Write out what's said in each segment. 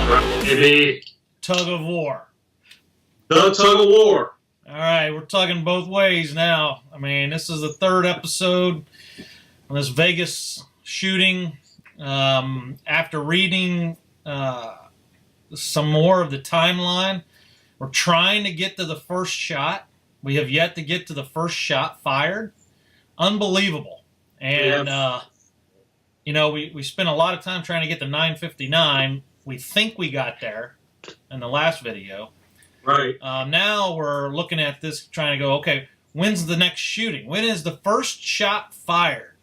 Right, maybe. Tug of war. The tug of war. All right, we're tugging both ways now. I mean, this is the third episode on this Vegas shooting. After reading some more of the timeline, we're trying to get to the first shot. We have yet to get to the first shot fired. Unbelievable. And, we spent a lot of time trying to get to 9:59. We think we got there in the last video. Right. Now we're looking at this trying to go, okay, when's the next shooting? When is the first shot fired?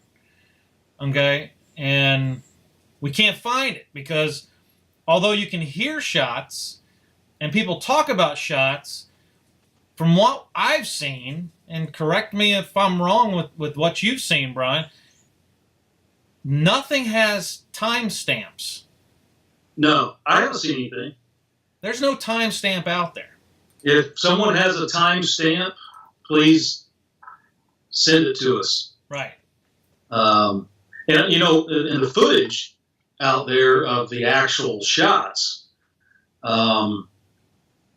Okay? And we can't find it because although you can hear shots and people talk about shots, from what I've seen, and correct me if I'm wrong with what you've seen, Brian, nothing has timestamps. No, I haven't seen anything. There's no timestamp out there. If someone has a timestamp, please send it to us. Right. And in the footage out there of the actual shots,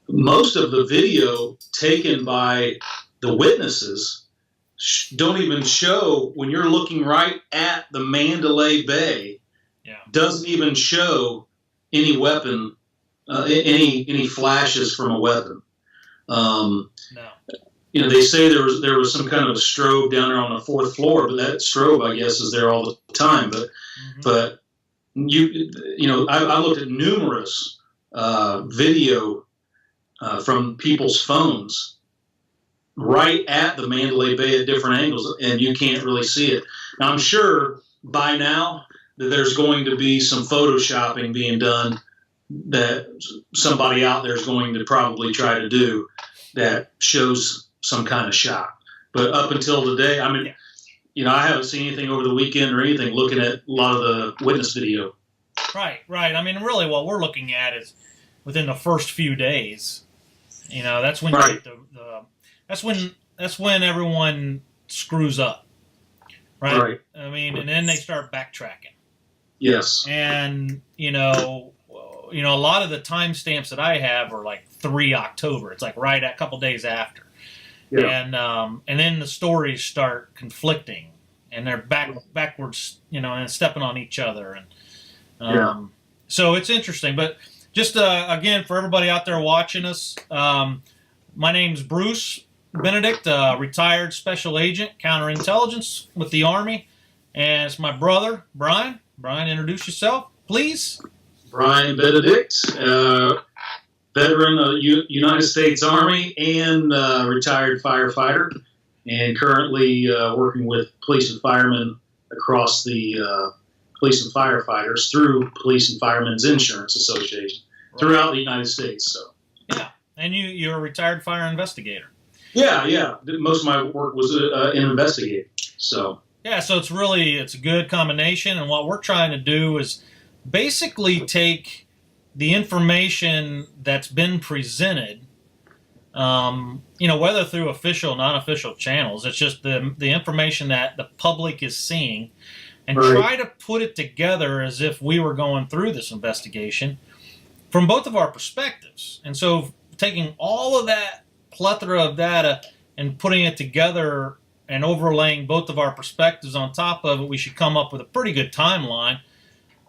most of the video taken by the witnesses don't even show, when you're looking right at the Mandalay Bay, doesn't even show any weapon, any flashes from a weapon. No. They say there was some kind of a strobe down there on the fourth floor, but that strobe, I guess, is there all the time. But I looked at numerous video from people's phones right at the Mandalay Bay at different angles, and you can't really see it. Now, I'm sure by now that there's going to be some photoshopping being done that somebody out there is going to probably try to do that shows some kind of shot. But up until today, I mean, I haven't seen anything over the weekend or anything looking at a lot of the witness video. Right. I mean, really what we're looking at is within the first few days. That's when you get that's when everyone screws up. Right? I mean, and then they start backtracking. Yes. And, a lot of the timestamps that I have are like 3 October. It's like right a couple days after. Yeah. And then the stories start conflicting, and they're backwards, and stepping on each other. And so it's interesting. But just, again, for everybody out there watching us, my name's Bruce Benedict, retired special agent, counterintelligence with the Army. And it's my brother, Brian. Brian, introduce yourself, please. Brian Benedict, veteran of the United States Army and retired firefighter, and currently working with police and firemen across the police and firefighters through Police and Firemen's Insurance Association throughout the United States. So. Yeah, and you're a retired fire investigator. Yeah. Most of my work was in investigating. So. Yeah, so it's a good combination, and what we're trying to do is basically take the information that's been presented, whether through official or non-official channels. It's just the information that the public is seeing, and try to put it together as if we were going through this investigation from both of our perspectives. And so taking all of that plethora of data and putting it together and overlaying both of our perspectives on top of it, we should come up with a pretty good timeline.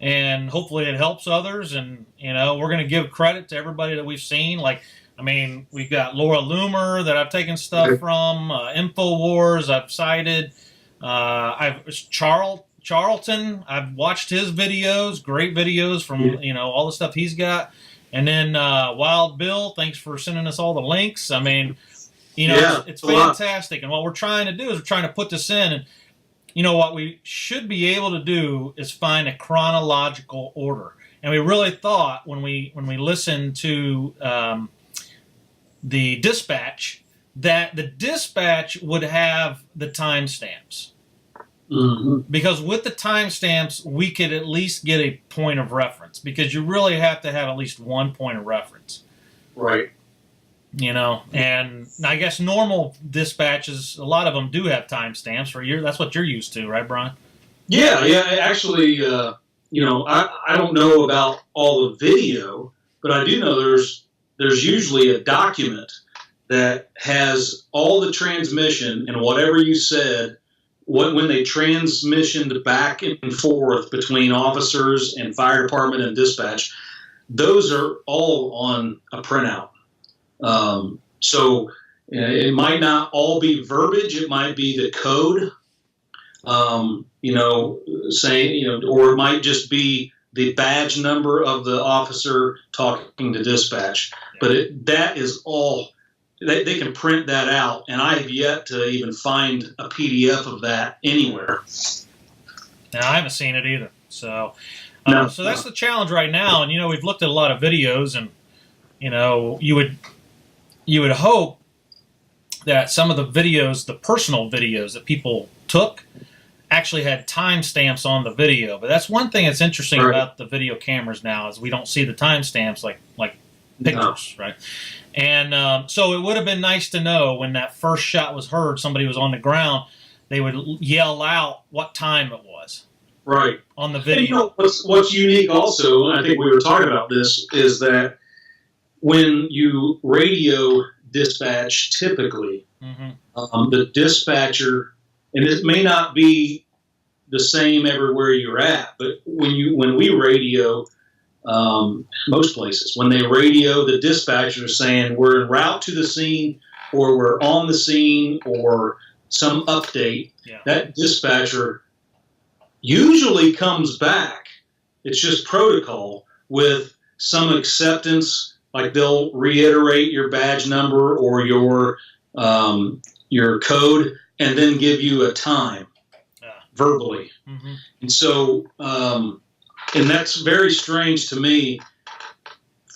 And hopefully it helps others. And, we're going to give credit to everybody that we've seen. We've got Laura Loomer that I've taken stuff from, InfoWars I've cited. Charlton, I've watched his videos, great videos from, all the stuff he's got. And then Wild Bill, thanks for sending us all the links. I mean, it's fantastic. And what we're trying to do is we're trying to put this in. And, what we should be able to do is find a chronological order. And we really thought when we listened to the dispatch that the dispatch would have the timestamps. Mm-hmm. Because with the timestamps, we could at least get a point of reference. Because you really have to have at least one point of reference. Right. And I guess normal dispatches, a lot of them do have timestamps. That's what you're used to, right, Brian? Yeah. Actually, I don't know about all the video, but I do know there's usually a document that has all the transmission and whatever you said, when they transmissioned back and forth between officers and fire department and dispatch, those are all on a printout. So it might not all be verbiage. It might be the code, saying, or it might just be the badge number of the officer talking to dispatch. But that is all. They can print that out, and I have yet to even find a PDF of that anywhere. Now, I haven't seen it either. So, No. So that's the challenge right now. And we've looked at a lot of videos, and you would hope that some of the videos, the personal videos that people took, actually had timestamps on the video. But that's one thing that's interesting about the video cameras now is we don't see the timestamps like pictures, right? And so it would have been nice to know when that first shot was heard, somebody was on the ground, they would yell out what time it was. Right. On the video. And what's unique also, and I think we were talking about this, is that when you radio dispatch typically, the dispatcher, and it may not be the same everywhere you're at, but when we radio, most places, when they radio, the dispatcher is saying we're en route to the scene, or we're on the scene, or some update. Yeah. That dispatcher usually comes back. It's just protocol with some acceptance, like they'll reiterate your badge number or your code, and then give you a time verbally. And so. And that's very strange to me,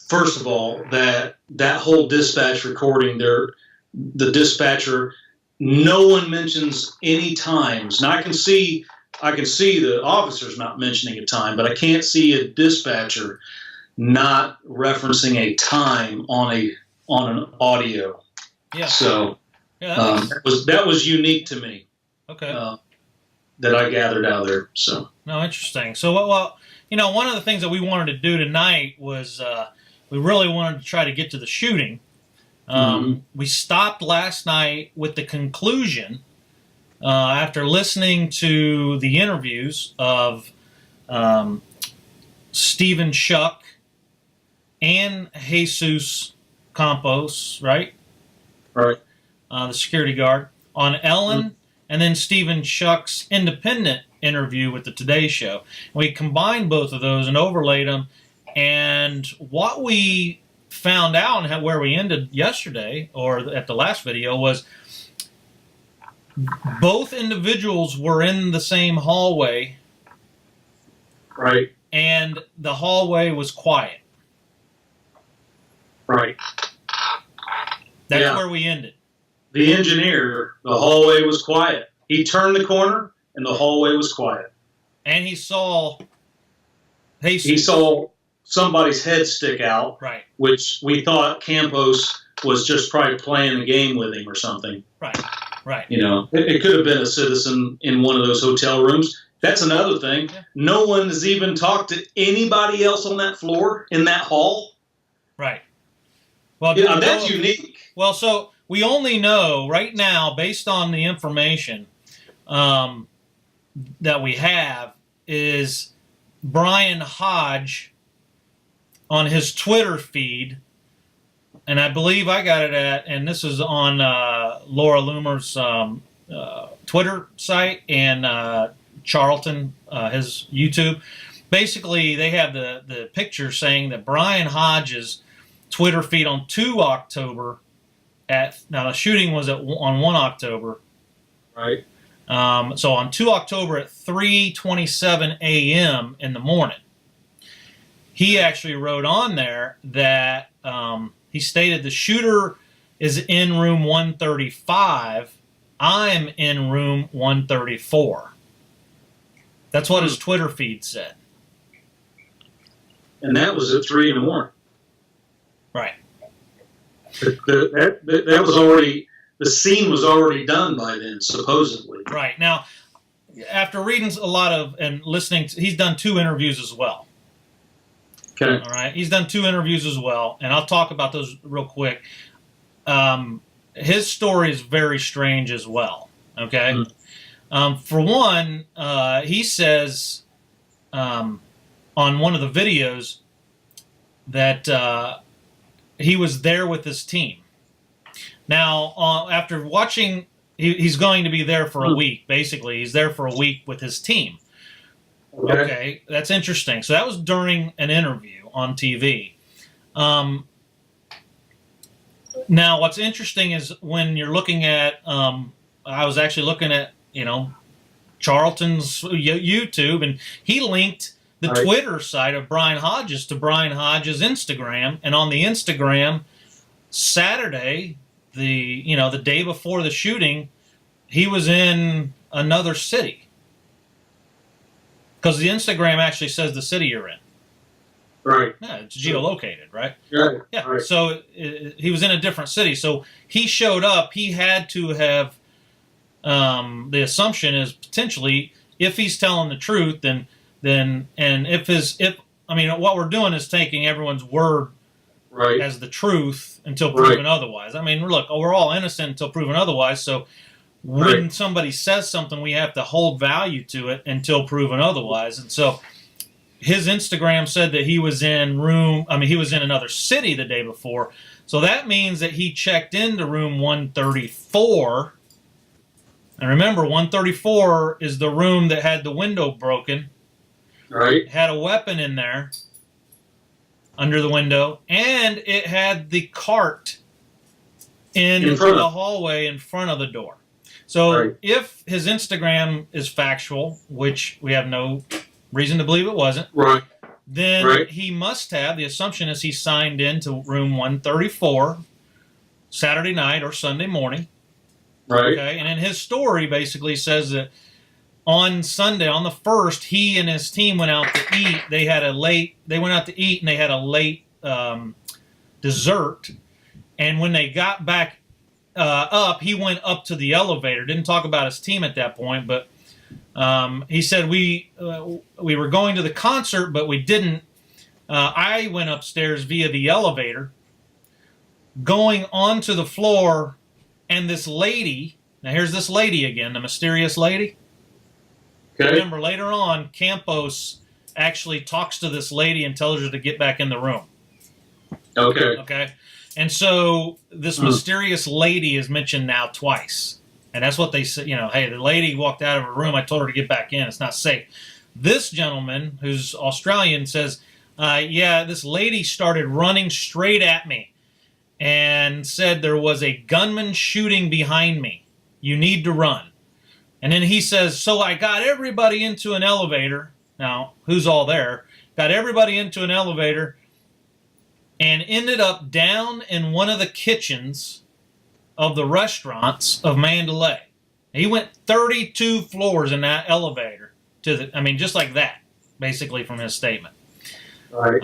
first of all, that whole dispatch recording there, the dispatcher, no one mentions any times. Now I can see the officers not mentioning a time, but I can't see a dispatcher not referencing a time on an audio. Yeah. So that was unique to me. Okay. That I gathered out of there. So. No, interesting. So one of the things that we wanted to do tonight was we really wanted to try to get to the shooting. We stopped last night with the conclusion, after listening to the interviews of Stephen Shuck and Jesus Campos, right? Right. The security guard, on Ellen, and then Stephen Shuck's independent interview with the Today Show. We combined both of those and overlaid them, and what we found out and where we ended yesterday, or at the last video, was both individuals were in the same hallway, right, and the hallway was quiet. Right. That's where we ended. The engineer, the hallway was quiet. He turned the corner, and the hallway was quiet. And he saw somebody's head stick out, right? Which we thought Campos was just probably playing a game with him or something. Right. It could have been a citizen in one of those hotel rooms. That's another thing. Yeah. No one has even talked to anybody else on that floor in that hall. Right. Well, that's unique. Well, so we only know right now, based on the information that we have, is Brian Hodge on his Twitter feed, and I believe I got it and this is on Laura Loomer's Twitter site and Charlton, his YouTube. Basically, they have the picture saying that Brian Hodge's Twitter feed on 2 October now the shooting was on 1 October. Right. So on 2 October at 3:27 a.m. in the morning, he actually wrote on there that he stated the shooter is in room 135. I'm in room 134. That's what his Twitter feed said. And that was at 3 in the morning. Right. That was already, the scene was already done by then, supposedly. Right. Now, after reading a lot of and listening, he's done 2 interviews as well. Okay. All right. He's done 2 interviews as well, and I'll talk about those real quick. His story is very strange as well. Okay. For one, he says on one of the videos that he was there with his team. Now, after watching, he's going to be there for a week. Basically, he's there for a week with his team. Okay, that's interesting. So that was during an interview on TV. Now, what's interesting is when you're looking at, I was actually looking at, Charlton's YouTube, and he linked the Twitter site of Brian Hodges to Brian Hodges' Instagram, and on the Instagram, Saturday, the day before the shooting, he was in another city. Because the Instagram actually says the city you're in. Right. Yeah, it's geolocated, right? Yeah. Yeah. Right. So he was in a different city. So he showed up. He had to have. The assumption is potentially, if he's telling the truth, then what we're doing is taking everyone's word as the truth until proven otherwise. I mean, look, we're all innocent until proven otherwise. So when somebody says something, we have to hold value to it until proven otherwise. And so his Instagram said that he was in another city the day before. So that means that he checked into room 134. And remember, 134 is the room that had the window broken. Right. It had a weapon in there under the window, and it had the cart in the hallway in front of the door. So if his Instagram is factual, which we have no reason to believe it wasn't, then he must have, the assumption is he signed into room 134 Saturday night or Sunday morning. Right. Okay. And then his story basically says that on Sunday, on the 1st, he and his team went out to eat. They went out to eat, and they had a late dessert. And when they got back up, he went up to the elevator. Didn't talk about his team at that point, but he said we were going to the concert, but we didn't. I went upstairs via the elevator, going onto the floor. And this lady, now here's this lady again, the mysterious lady. Okay. Remember, later on, Campos actually talks to this lady and tells her to get back in the room. Okay. And so this mysterious lady is mentioned now twice. And that's what they said, hey, the lady walked out of her room. I told her to get back in. It's not safe. This gentleman, who's Australian, says, this lady started running straight at me and said there was a gunman shooting behind me. You need to run. And then he says, so I got everybody into an elevator. Now, who's all there? Got everybody into an elevator and ended up down in one of the kitchens of the restaurants of Mandalay. He went 32 floors in that elevator just like that, basically, from his statement. Right.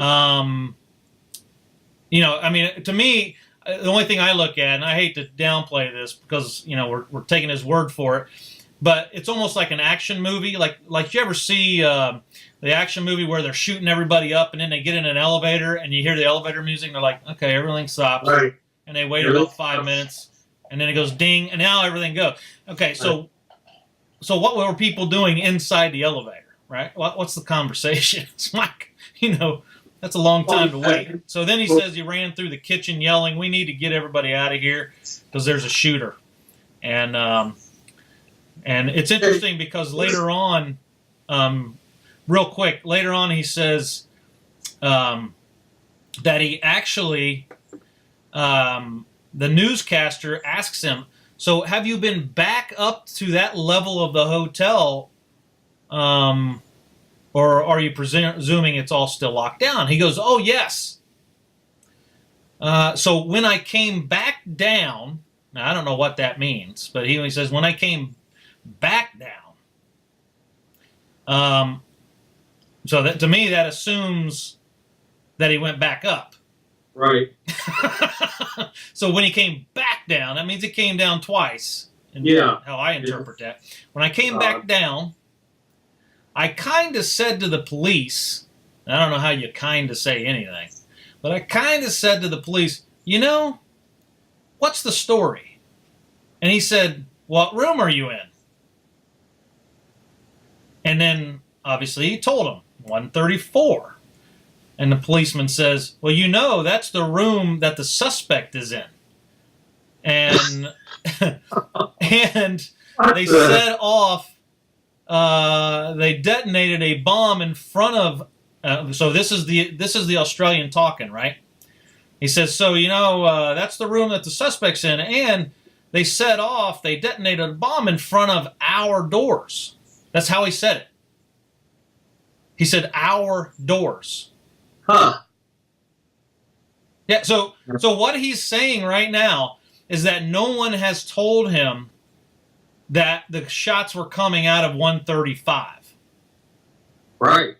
To me, the only thing I look at, and I hate to downplay this because, we're taking his word for it, but it's almost like an action movie. Like you ever see the action movie where they're shooting everybody up and then they get in an elevator and you hear the elevator music and they're like, okay, everything stops. Right. And they wait about 5 minutes and then it goes ding and now everything goes. Okay, so what were people doing inside the elevator, right? What's the conversation? It's like, that's a long time to wait. So then he says he ran through the kitchen yelling, we need to get everybody out of here because there's a shooter. And it's interesting because later on, later on he says that he actually, the newscaster asks him, so have you been back up to that level of the hotel, or are you presuming it's all still locked down? He goes, oh, yes. So when I came back down, now I don't know what that means, but he says, when I came back down, so that to me, that assumes that he went back up. Right. So when he came back down, that means he came down twice how I interpret that. When I came back down, I kind of said to the police, I don't know how you kind of say anything, but I kind of said to the police, what's the story? And he said, what room are you in? And then, obviously, he told him, 134. And the policeman says, well, that's the room that the suspect is in. And and they set off, they detonated a bomb in front of, so this is the Australian talking, right? He says, so, that's the room that the suspect's in, and they detonated a bomb in front of our doors. That's how he said it. He said, our doors. Huh. Yeah, so what he's saying right now is that no one has told him that the shots were coming out of 135. Right.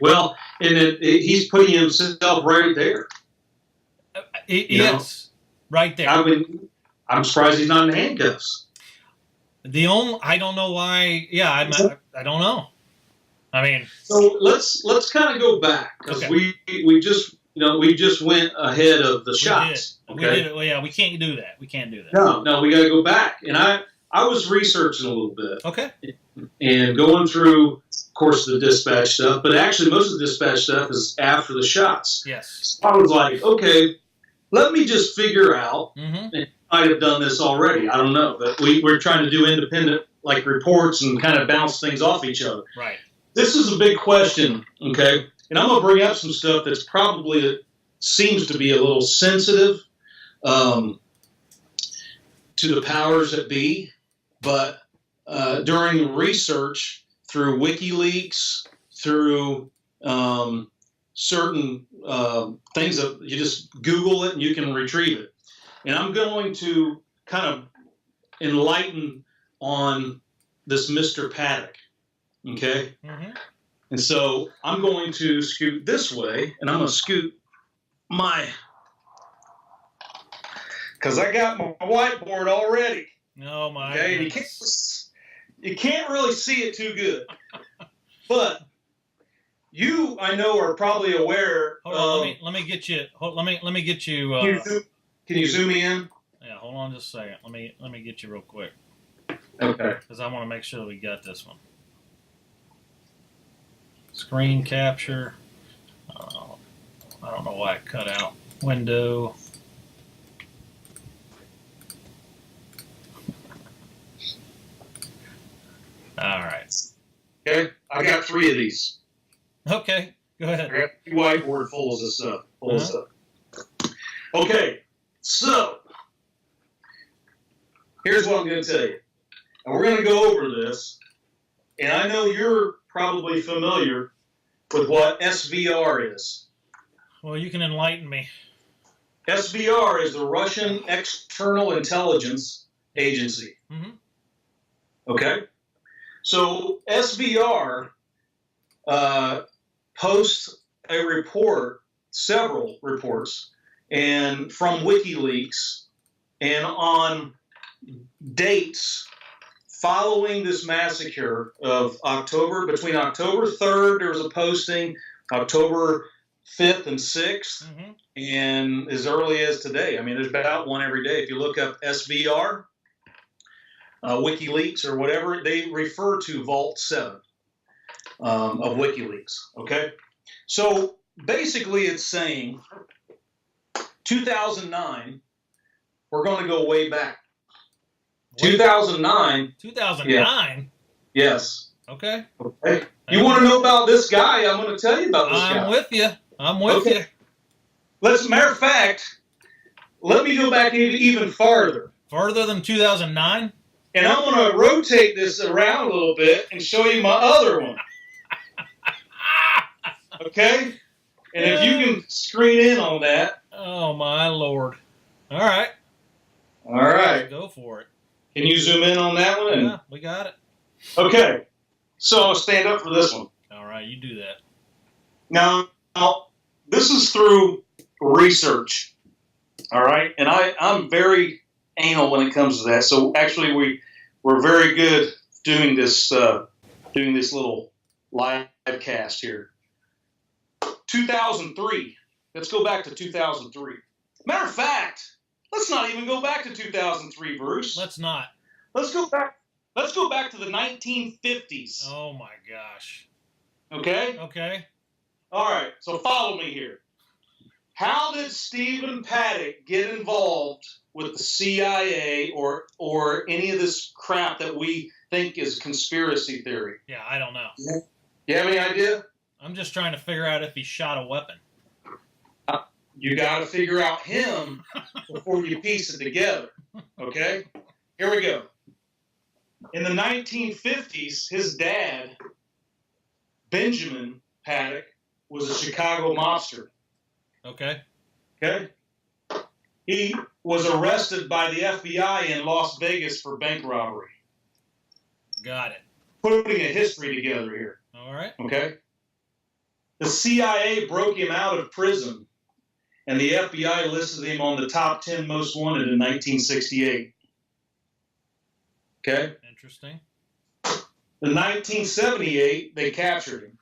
Well, and he's putting himself right there. Yes, right there. I mean, I'm surprised he's not in handcuffs. I don't know why. Yeah, I don't know. I mean, so let's kind of go back because we just went ahead of the shots. We did it. Well, yeah, we can't do that. We can't do that. No, we got to go back. And I was researching a little bit. Okay. And going through, of course, the dispatch stuff, but actually most of the dispatch stuff is after the shots. Yes. So I was like, okay, let me just figure out. And I might have done this already. I don't know, but we're trying to do independent reports and kind of bounce things off each other. Right. This is a big question, okay? And I'm going to bring up some stuff that's probably seems to be a little sensitive to the powers that be, but during research through WikiLeaks, through certain things that you just Google it and you can retrieve it. And I'm going to kind of enlighten on this Mr. Paddock. Okay? And so I'm going to scoot this way, and I'm going to scoot because I got my whiteboard already. Oh, my goodness. You can't really see it too good. But you, I know, are probably aware. Hold on, let me get you. Let me get you. Can you zoom me in? Yeah, hold on just a second. Let me get you real quick. Okay. Because I want to make sure that we got this one. Screen capture. I don't know why it cut out. Window. All right. Okay. I got 3 of these. Okay. Go ahead. I got 3 whiteboard full of this stuff. Okay. So here's what I'm going to tell you. And we're going to go over this. And I know you're probably familiar with what SVR is. Well, you can enlighten me. SVR is the Russian External Intelligence Agency. Okay? So SVR posts a report, several reports, and from WikiLeaks, and on dates following this massacre of between October 3rd, there was a posting, October 5th and 6th, and as early as today. I mean, there's about one every day. If you look up SVR, WikiLeaks or whatever, they refer to Vault 7 of WikiLeaks, okay? So basically it's saying 2009, we're going to go way back. 2009. 2009? Yeah. Yes. Okay. You want to know about this guy? I'm going to tell you about this guy. I'm with you. Matter of fact, let me go back even farther. Farther than 2009? And I'm going to rotate this around a little bit and show you my other one. Okay? And if you can screen in on that. Oh, my Lord. All right. All right. Let's go for it. Can you zoom in on that one? Yeah, we got it. Okay. So I'll stand up for this one. All right, you do that. Now this is through research. All right? And I'm very anal when it comes to that. So actually, we're very good doing this little live cast here. 2003. Let's go back to 2003. Matter of fact, let's not even go back to 2003, Bruce. Let's not. Let's go back. Let's go back to the 1950s. Oh my gosh. Okay? Okay. All right. So follow me here. How did Stephen Paddock get involved with the CIA or any of this crap that we think is conspiracy theory? Yeah, I don't know. You have any idea? I'm just trying to figure out if he shot a weapon. You got to figure out him before you piece it together. Okay? Here we go. In the 1950s, his dad, Benjamin Paddock, was a Chicago mobster. Okay. Okay? He was arrested by the FBI in Las Vegas for bank robbery. Got it. Putting a history together here. All right. Okay? The CIA broke him out of prison, and the FBI listed him on the top 10 most wanted in 1968. Okay? Interesting. In 1978, they captured him.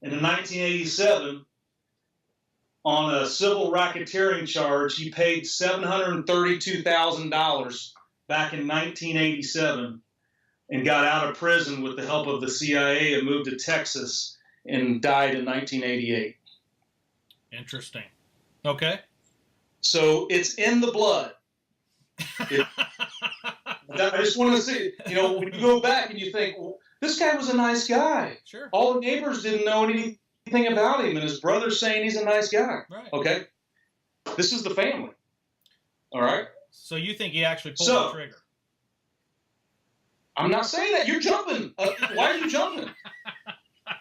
And in 1987, on a civil racketeering charge, he paid $732,000 back in 1987 and got out of prison with the help of the CIA and moved to Texas and died in 1988. Interesting. Okay. So it's in the blood. I just want to say, when you go back and you think, well, this guy was a nice guy. Sure. All the neighbors didn't know anything about him, and his brother's saying he's a nice guy. Right. Okay? This is the family. All right? So you think he actually pulled the trigger? I'm not saying that. You're jumping. Why are you jumping?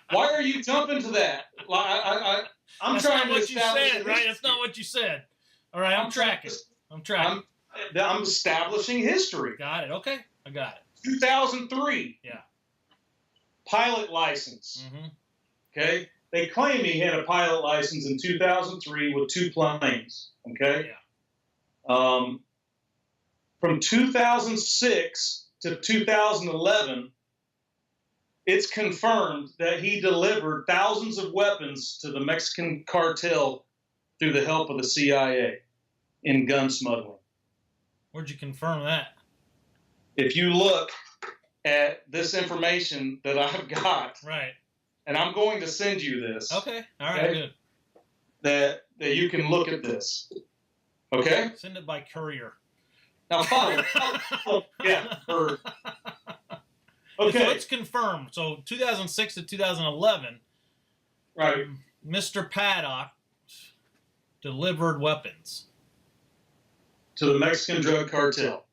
Why are you jumping to that? I'm That's trying not to what you establish said, right? That's not what you said. All right, I'm tracking. I'm establishing history. Got it. Okay, I got it. 2003. Yeah. Pilot license. Mm-hmm. Okay? They claim he had a pilot license in 2003 with 2 planes. Okay? Yeah. From 2006 to 2011, it's confirmed that he delivered thousands of weapons to the Mexican cartel through the help of the CIA in gun smuggling. Where'd you confirm that? If you look at this information that I've got, right, and I'm going to send you this. Okay, all right, okay? Good. That you can look at this. Okay? Send it by courier. Now follow. Yeah. Okay. So it's confirmed. So 2006 to 2011, right. Mr. Paddock delivered weapons to the Mexican drug cartel.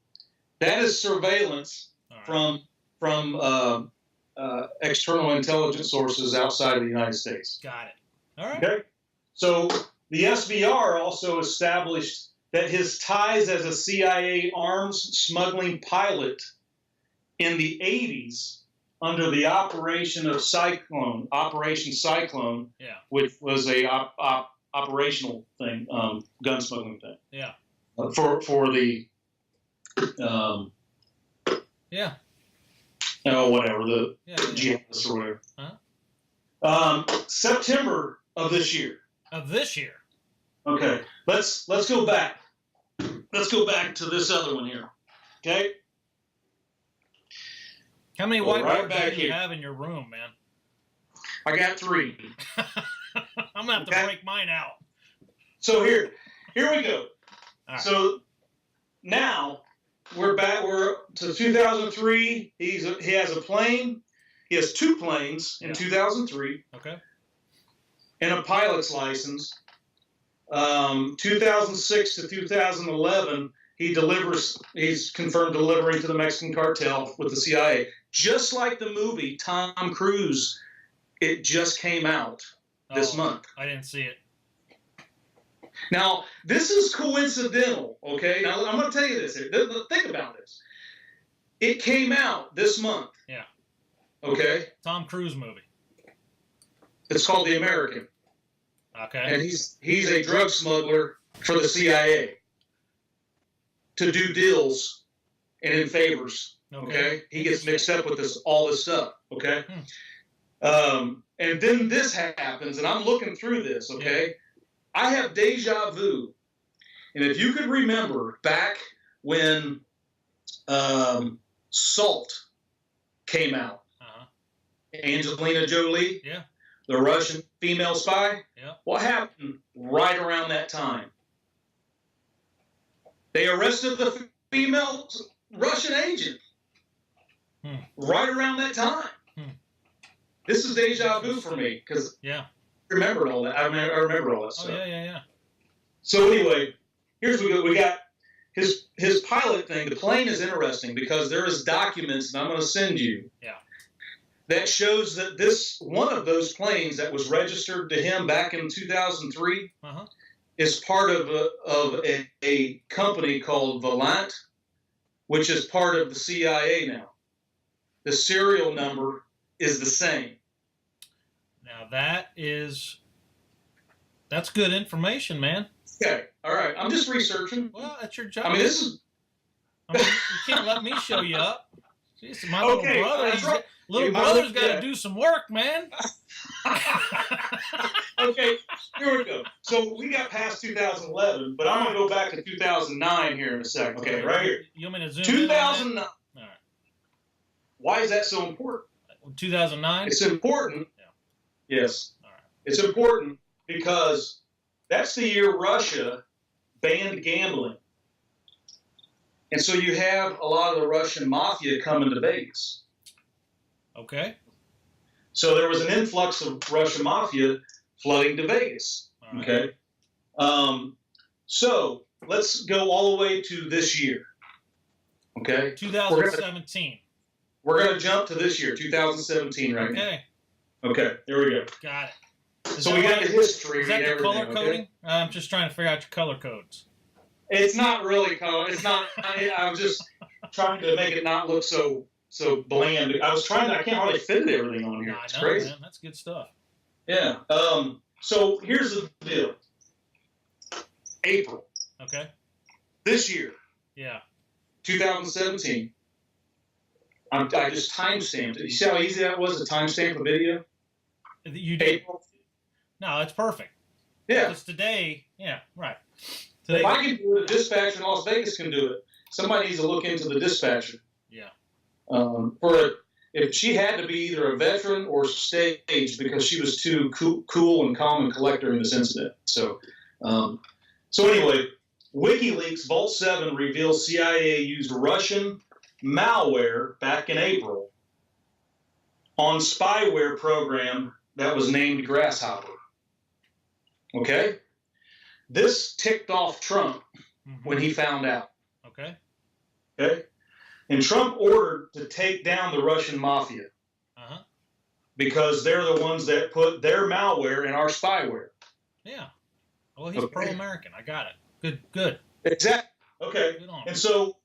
That is surveillance from external intelligence sources outside of the United States. Got it. All right. Okay. So the SBR also established that his ties as a CIA arms smuggling pilot in the 80s under the Operation Cyclone, yeah, which was a operational thing, gun smuggling thing. Yeah. For the yeah. Whatever, the jihadists or whatever. Huh? September of this year. Of this year. Okay. Let's go back. Let's go back to this other one here. Okay? How many whiteboards do you have in your room, man? I got 3. I'm gonna have to break mine out. So here we go. Right. So now we're to 2003. He has a plane. He has 2 planes in 2003. Okay. And a pilot's license. 2006 to 2011, he's confirmed delivering to the Mexican cartel with the CIA. Just like the movie Tom Cruise, it just came out this month. I didn't see it. Now, this is coincidental, okay? Now, I'm going to tell you this here. Think about this. It came out this month. Yeah. Okay? Tom Cruise movie. It's called The American. Okay. And he's a drug smuggler for the CIA. to do deals and in favors. Okay. He gets mixed up with all this stuff. Okay. And then this happens, and I'm looking through this. Okay. I have deja vu. And if you could remember back when Salt came out, Angelina Jolie, the Russian female spy, what happened right around that time? They arrested the female Russian agent right around that time. This is deja vu for me because I remember all that. I remember all that stuff. Oh, yeah. So anyway, here's what we got. His pilot thing, the plane is interesting because there is documents that I'm going to send you that shows that one of those planes that was registered to him back in 2003 is part of a company called Volant, which is part of the CIA now. The serial number is the same. Now that's good information, man. Okay, all right. I'm just researching. Well, that's your job. I mean, you can't let me show you up. Jeez, my little brother's got to do some work, man. Okay, here we go. So we got past 2011, but I'm going to go back to 2009 here in a second. Okay, right here. You want me to zoom 2009. in? 2009. All right. Why is that so important? 2009? It's important. Yeah. Yes. All right. It's important because that's the year Russia banned gambling. And so you have a lot of the Russian mafia coming to Vegas. Okay. So there was an influx of Russian mafia flooding to Vegas. Right. Okay. So let's go all the way to this year. Okay. 2017. We're going to jump to this year, 2017 right now. Okay. There we go. Got it. So we got the history. Is that the color coding? I'm just trying to figure out your color codes. It's not really color. It's not. I was just trying to make it not look so bland. I can't hardly fit everything on here. It's crazy. Man. That's good stuff. Yeah. So here's the deal. April. Okay. This year. Yeah. 2017. I just timestamped it. You see how easy that was to timestamp a video? You did. April. No, it's perfect. Yeah. It's today. Yeah, right. Today. If I can do it, the dispatcher in Las Vegas can do it. Somebody needs to look into the dispatcher. Yeah. If she had to be either a veteran or staged because she was too cool and calm and collect during this incident. So anyway, WikiLeaks Vault 7 reveals CIA used Russian malware back in April on spyware program that was named Grasshopper. Okay? This ticked off Trump when he found out. Okay. Okay? And Trump ordered to take down the Russian mafia because they're the ones that put their malware in our spyware. Yeah. Well, he's pro-American. I got it. Good. Exactly. Okay. Good on. And so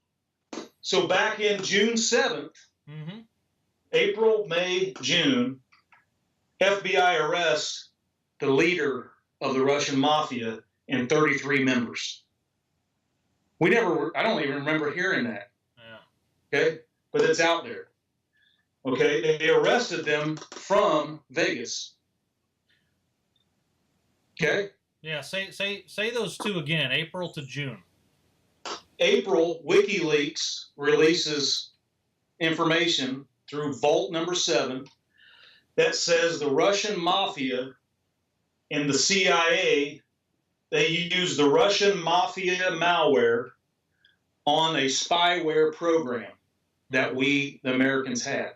back in June 7th, April, May, June, FBI arrests the leader of the Russian mafia and 33 members. I don't even remember hearing that. Yeah. Okay? But it's out there. Okay? They arrested them from Vegas. Okay? Yeah, say those two again, April to June. April, WikiLeaks releases information through Vault number 7 that says the Russian mafia and the CIA, they use the Russian mafia malware on a spyware program that we, the Americans, had.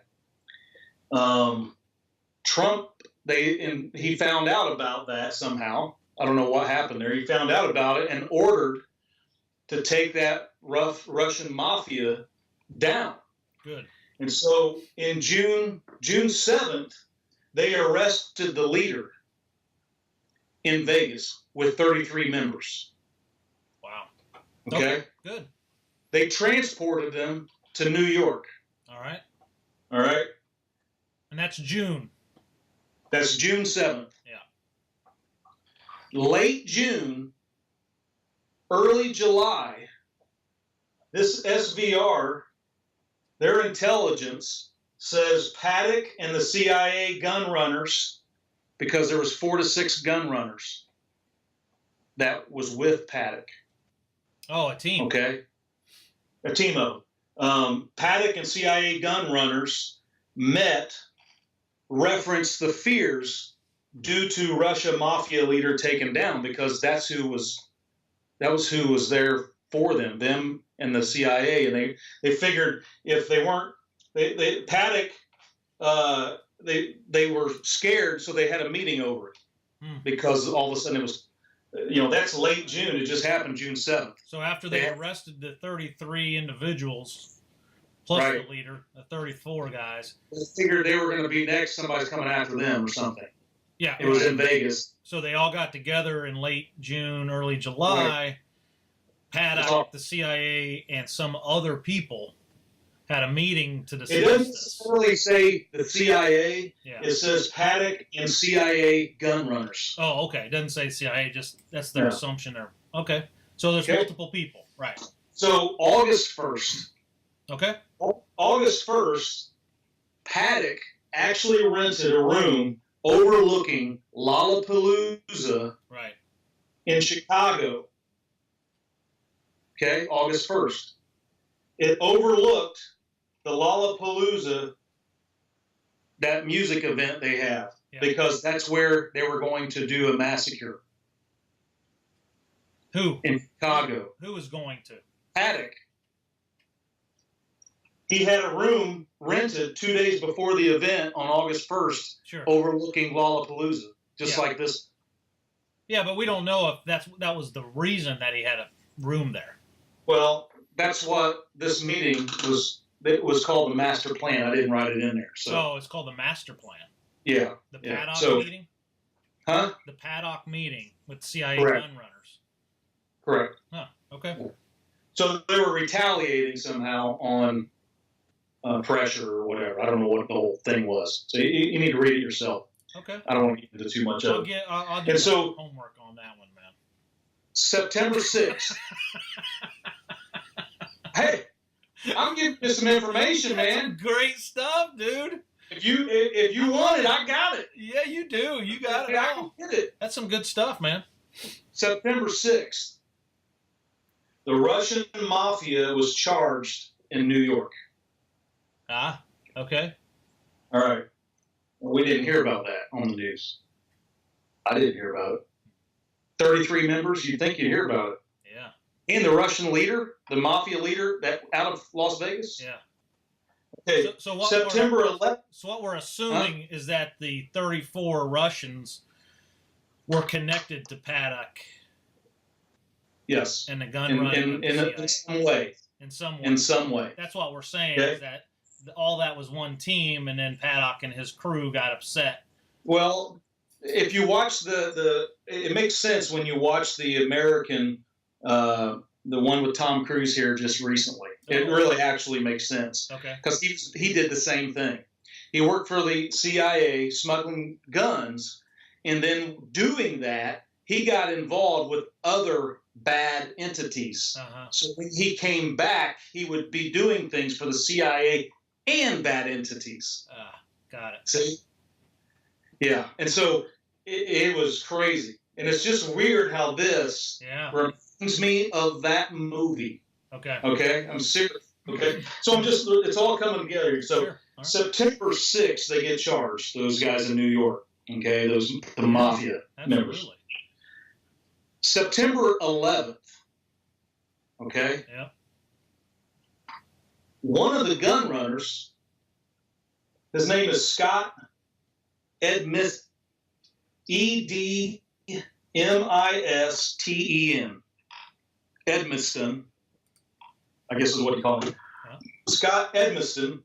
Trump, he found out about that somehow. I don't know what happened there. He found out about it and ordered to take that rough Russian mafia down. Good. And so in June 7th, they arrested the leader in Vegas with 33 members. Wow. Okay? Good. They transported them to New York. All right. And that's June. That's June 7th. Yeah. Late June, early July, this SVR, their intelligence says Paddock and the CIA gun runners, because there was 4 to 6 gun runners that was with Paddock. Oh, a team. Okay. A team of them. Paddock and CIA gun runners referenced the fears due to Russia mafia leader taken down, because that was who was there for them and the CIA, and they figured if they weren't, Paddock, they were scared, so they had a meeting over it, because all of a sudden it was, that's late June. It just happened June 7th. So after they arrested the 33 individuals, plus the leader, the 34 guys. They figured they were going to be next. Somebody's coming after them or something. Yeah. It was in Vegas. So they all got together in late June, early July. Right. Paddock, the CIA, and some other people had a meeting to discuss this. It doesn't necessarily say the CIA. Yeah. It says Paddock and CIA gun runners. Oh, okay. It doesn't say CIA. Just that's their assumption there. Okay. So there's multiple people. Right. So August 1st. Okay. August 1st, Paddock actually rented a room overlooking Lollapalooza in Chicago. Okay, August 1st. It overlooked the Lollapalooza, that music event they have, because that's where they were going to do a massacre. Who? In Chicago. Who was going to? Paddock. He had a room rented 2 days before the event on August 1st, overlooking Lollapalooza, just like this. Yeah, but we don't know if that was the reason that he had a room there. Well, that's what this meeting was. It was called the master plan. I didn't write it in there. So it's called the master plan. Yeah. The Paddock meeting? Huh? The Paddock meeting with CIA gun runners. Correct. Huh. Okay. So they were retaliating somehow on pressure or whatever. I don't know what the whole thing was. So you need to read it yourself. Okay. I don't want to get into too much of it. I'll do some homework on that one, man. September 6th. Hey, I'm giving you some information, man. Some great stuff, dude. If you want it, I got it. Yeah, you do. You got it. I can get it. That's some good stuff, man. September 6th. The Russian mafia was charged in New York. Ah, okay. All right. Well, we didn't hear about that on the news. I didn't hear about it. 33 members, you'd think you'd hear about it. Yeah. And the Russian leader, the mafia leader that out of Las Vegas? Yeah. Okay, so September 11th. So what we're assuming is that the 34 Russians were connected to Paddock. Yes. And the gun running in some way. In some way. In some way. That's what we're saying, is that all that was one team, and then Paddock and his crew got upset. Well, if you watch it makes sense when you watch the American, the one with Tom Cruise here just recently. It really actually makes sense. Okay. Because he did the same thing. He worked for the CIA smuggling guns, and then doing that, he got involved with other bad entities. Uh-huh. So when he came back, he would be doing things for the CIA and bad entities. Got it. See? Yeah. And so it was crazy. And it's just weird how this reminds me of that movie. Okay. Okay? I'm serious. Okay? So it's all coming together here. So September 6th, they get charged, those guys in New York. Okay? The mafia members. September 11th. Okay? Yeah. One of the gun runners, his name is Scott Edmiston. Edmiston. Edmiston, I guess is what you call him. Yeah. Scott Edmiston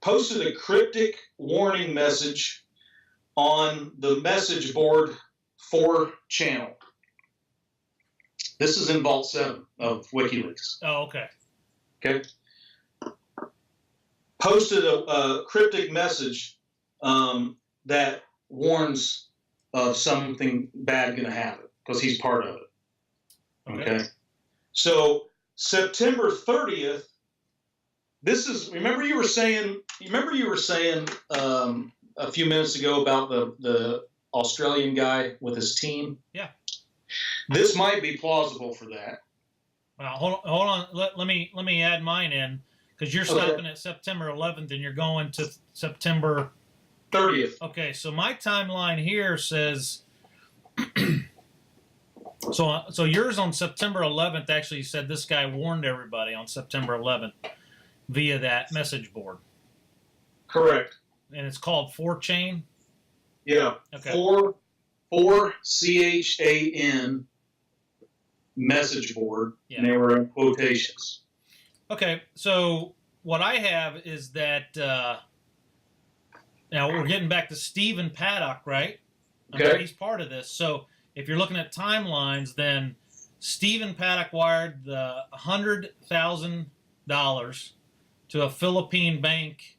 posted a cryptic warning message on the message board 4channel. This is in Vault 7 of WikiLeaks. Oh, okay. Okay. Posted a cryptic message that warns of something bad going to happen, because he's part of it. Okay. So September 30th. This is. Remember you were saying a few minutes ago about the Australian guy with his team. Yeah. This might be plausible for that. Well, hold on. Let me add mine in, because you're stopping at September 11th and you're going to September 30th. Okay, so my timeline here says. So yours on September 11th actually said this guy warned everybody on September 11th via that message board. Correct. And it's called 4chan? Yeah. Okay. 4CHAN message board. Yeah. And they were in quotations. Okay, so what I have is that now we're getting back to Stephen Paddock, right? Okay. He's part of this. So if you're looking at timelines, then Stephen Paddock wired the $100,000 to a Philippine bank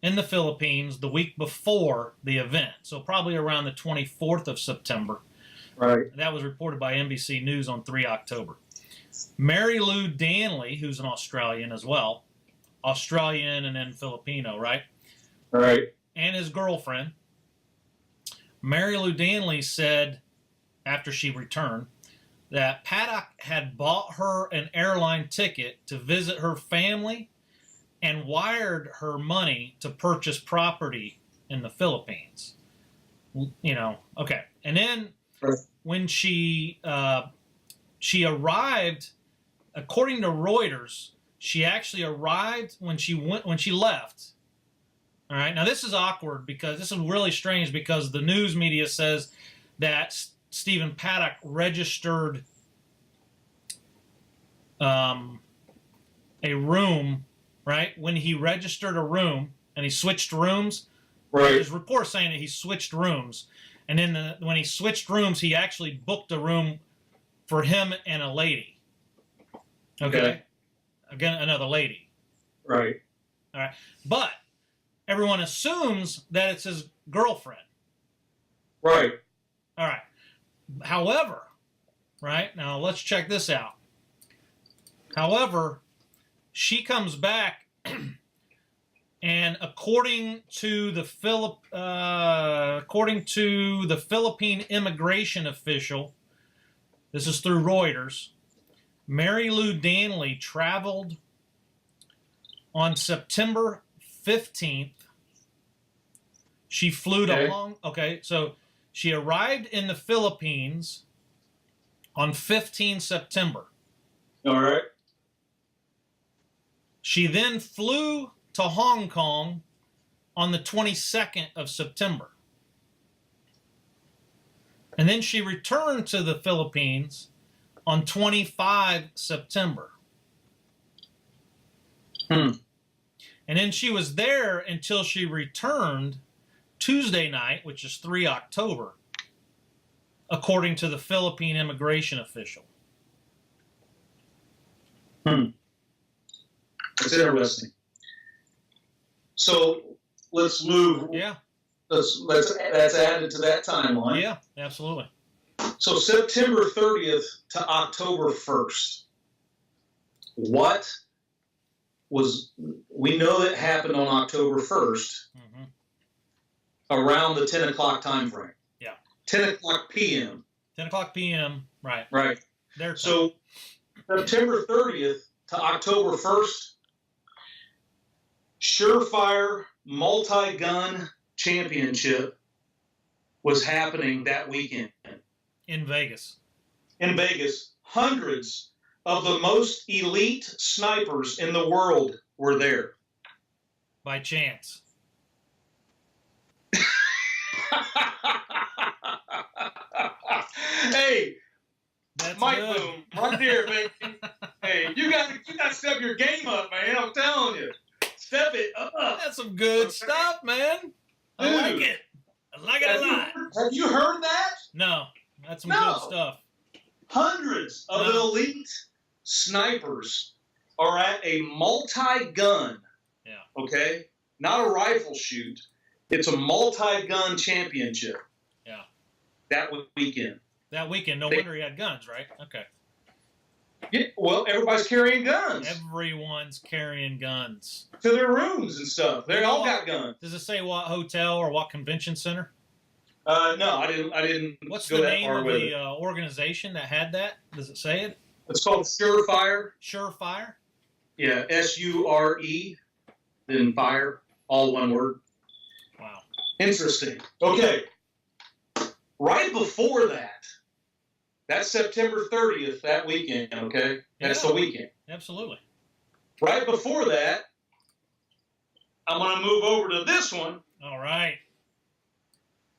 in the Philippines the week before the event. So probably around the 24th of September. Right. That was reported by NBC News on 3 October. Mary Lou Danley, who's an Australian as well, Australian and then Filipino, right? Right. And his girlfriend, Mary Lou Danley, said after she returned that Paddock had bought her an airline ticket to visit her family and wired her money to purchase property in the Philippines. You know, okay. And then when she arrived, according to Reuters, she actually arrived when she left. All right. Now this is awkward because this is really strange because the news media says that Stephen Paddock registered a room, right? When he registered a room and he switched rooms, right? There's reports saying that he switched rooms, and then when he switched rooms, he actually booked a room for him and a lady. Okay. Again, another lady. Right. All right. But everyone assumes that it's his girlfriend. Right. All right. However, right, now let's check this out. However, she comes back, and according to the Philippine immigration official, this is through Reuters, Mary Lou Danley traveled on September 15th. She flew to Hong. Okay, so she arrived in the Philippines on 15 September. All right. She then flew to Hong Kong on the 22nd of September. And then she returned to the Philippines on 25 September. And then she was there until she returned Tuesday night, which is 3 October, according to the Philippine immigration official. That's interesting. So let's move. Yeah. That's added to that timeline. Yeah, absolutely. So September 30th to October 1st. What was, we know that happened on October 1st around the 10 o'clock time frame. Yeah. 10 o'clock p.m. 10 o'clock p.m. Right. Right. Their time. So September 30th to October 1st, Surefire Multi-Gun Championship was happening that weekend. In Vegas. In Vegas. Hundreds of the most elite snipers in the world were there. By chance. Hey, that's Mike good. Boom, right there, baby. Hey, you got to step your game up, man. I'm telling you. Step it up. That's some good stuff, man. I like it. I like it a lot. Have you heard that? No, that's some good stuff. Hundreds of elite snipers are at a multi-gun. Yeah. Okay? Not a rifle shoot. It's a multi-gun championship. Yeah. That weekend. That weekend. No wonder he had guns, right? Okay. Yeah, well, everybody's carrying guns. Everyone's carrying guns to their rooms and stuff. They all got guns. Does it say what hotel or what convention center? No, I didn't. What's go the that name far of with the organization that had that? Does it say it? It's called Surefire. Surefire? Yeah, SURE, then fire, all one word. Wow. Interesting. Okay. Right before that, that's September 30th, that weekend, okay? That's the weekend. Absolutely. Right before that, I'm going to move over to this one. All right.